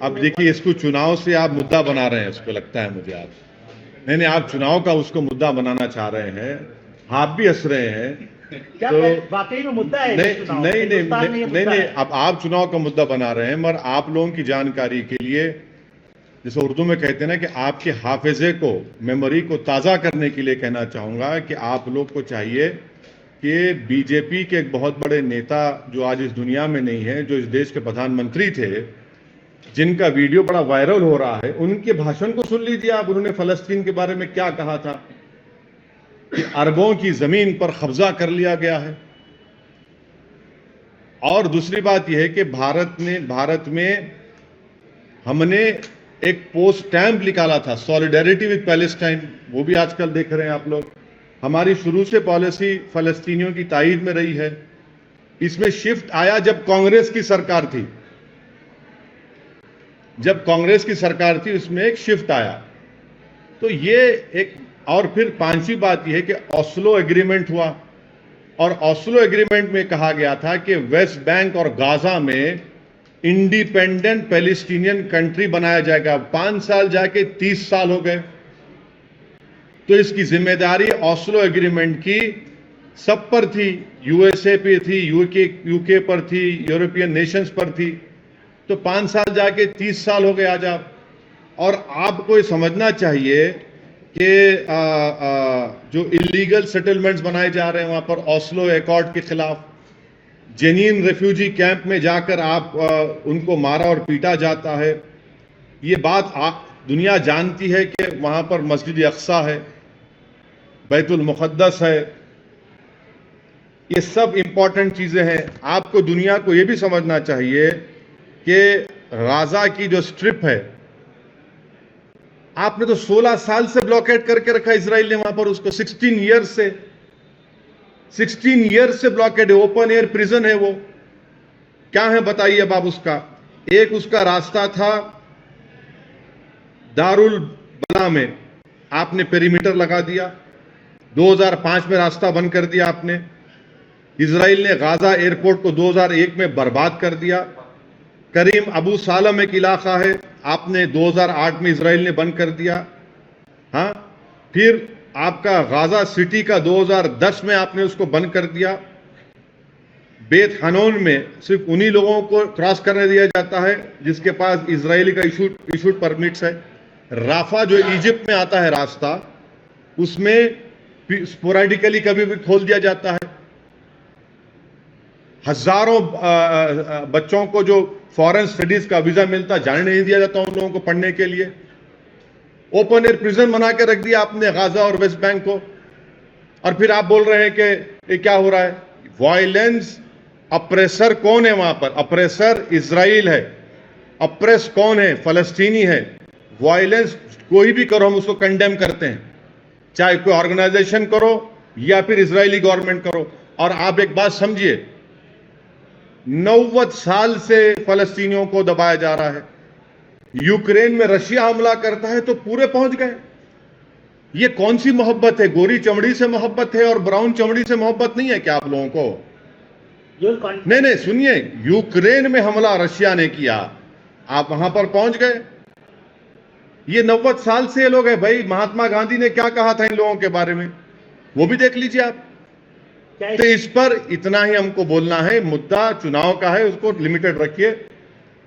अब देखिए, इसको चुनाव से आप मुद्दा बना रहे हैं, इसको लगता है मुझे आप नहीं, आप चुनाव का उसको मुद्दा बनाना चाह रहे हैं, आप भी हंस रहे हैं। क्या तो वाकई में मुद्दा है? नहीं, अब आप चुनाव का मुद्दा बना रहे हैं, मगर आप लोगों की जानकारी के लिए, जैसे उर्दू में कहते हैं ना कि आपके हाफिजे को, मेमोरी को ताज़ा करने के लिए कहना चाहूँगा कि आप लोग को चाहिए कि बीजेपी के एक बहुत बड़े नेता जो आज इस दुनिया में नहीं है, जो इस देश के प्रधानमंत्री थे, जिनका वीडियो बड़ा वायरल हो रहा है, उनके भाषण को सुन लीजिए आप। उन्होंने फलस्तीन के बारे में क्या कहा था कि अरबों की जमीन पर कब्जा कर लिया गया है। और दूसरी बात यह है कि भारत में हमने एक पोस्ट स्टैंप निकाला था, सॉलिडेरिटी विद पैलेस्टाइन, वो भी आजकल देख रहे हैं आप लोग। हमारी शुरू से पॉलिसी फलस्तीनियों की ताईद में रही है। इसमें शिफ्ट आया जब कांग्रेस की सरकार थी, उसमें एक शिफ्ट आया। तो ये एक, और फिर पांचवी बात यह है कि ओस्लो एग्रीमेंट हुआ, और ओस्लो एग्रीमेंट में कहा गया था कि वेस्ट बैंक और गाजा में इंडिपेंडेंट पैलेस्टीनियन कंट्री बनाया जाएगा। 5 साल जाके 30 साल हो गए। तो इसकी जिम्मेदारी ओस्लो एग्रीमेंट की सब पर थी, यूएसए पे थी, यूके पर थी, यूरोपियन नेशंस पर थी। तो 5 साल जाके 30 साल हो गए आज आप। और आपको ये समझना चाहिए कि जो इलीगल सेटलमेंट्स बनाए जा रहे हैं वहां पर ओस्लो एकॉर्ड के खिलाफ, जेनीन रेफ्यूजी कैंप में जाकर आप उनको मारा और पीटा जाता है। ये बात दुनिया जानती है कि वहां पर मस्जिद अक्सा है, बैतुल मुक़द्दस है। ये सब इंपॉर्टेंट चीजें हैं। आपको दुनिया को यह भी समझना चाहिए कि गाजा की जो स्ट्रिप है, आपने तो 16 साल से ब्लॉकेट करके रखा इजराइल ने वहां पर उसको। 16 ईयर्स से ब्लॉकेट है। ओपन एयर प्रिजन है वो। क्या है बताइए अब आप उसका। एक उसका रास्ता था दारुल बला में, आपने पेरीमीटर लगा दिया। 2005 में रास्ता बंद कर दिया आपने। इजराइल ने गाजा एयरपोर्ट को 2001 में बर्बाद कर दिया। करीम अबू सालम एक इलाका है, आपने 2008 में इजराइल ने बंद कर दिया। हाँ, फिर आपका गाजा सिटी का 2010 में आपने उसको बंद कर दिया। बेत हनोन में सिर्फ उन्हीं लोगों को क्रॉस करने दिया जाता है जिसके पास इजरायली का इशूड परमिट्स है। राफा जो इजिप्ट में आता है रास्ता, उसमें स्पोरेडिकली कभी भी खोल दिया जाता है। हजारों बच्चों को जो फॉरेन स्टडीज का वीजा मिलता, जाने नहीं दिया जाता उन लोगों को पढ़ने के लिए। ओपन एयर प्रिजन बना के रख दिया आपने गाजा और वेस्ट बैंक को। और फिर आप बोल रहे हैं कि ये क्या हो रहा है। वायलेंस, अप्रेसर कौन है वहां पर? अप्रेसर इजराइल है। अप्रेस कौन है? फलस्तीनी है। वायलेंस कोई भी करो, हम उसको कंडेम करते हैं, चाहे कोई ऑर्गेनाइजेशन करो या फिर इजरायली गवर्नमेंट करो। और आप एक बात समझिए, 90 साल से फलस्तीनियों को दबाया जा रहा है। यूक्रेन में रशिया हमला करता है तो पूरे पहुंच गए। ये कौन सी मोहब्बत है? गोरी चमड़ी से मोहब्बत है और ब्राउन चमड़ी से मोहब्बत नहीं है क्या आप लोगों को? नहीं, सुनिए, यूक्रेन में हमला रशिया ने किया, आप वहां पर पहुंच गए। ये 90 साल से ये लोग हैं भाई। महात्मा गांधी ने क्या कहा था इन लोगों के बारे में, वो भी देख लीजिए आप। तो इस पर इतना ही हमको बोलना है। मुद्दा चुनाव का है, उसको लिमिटेड रखिए।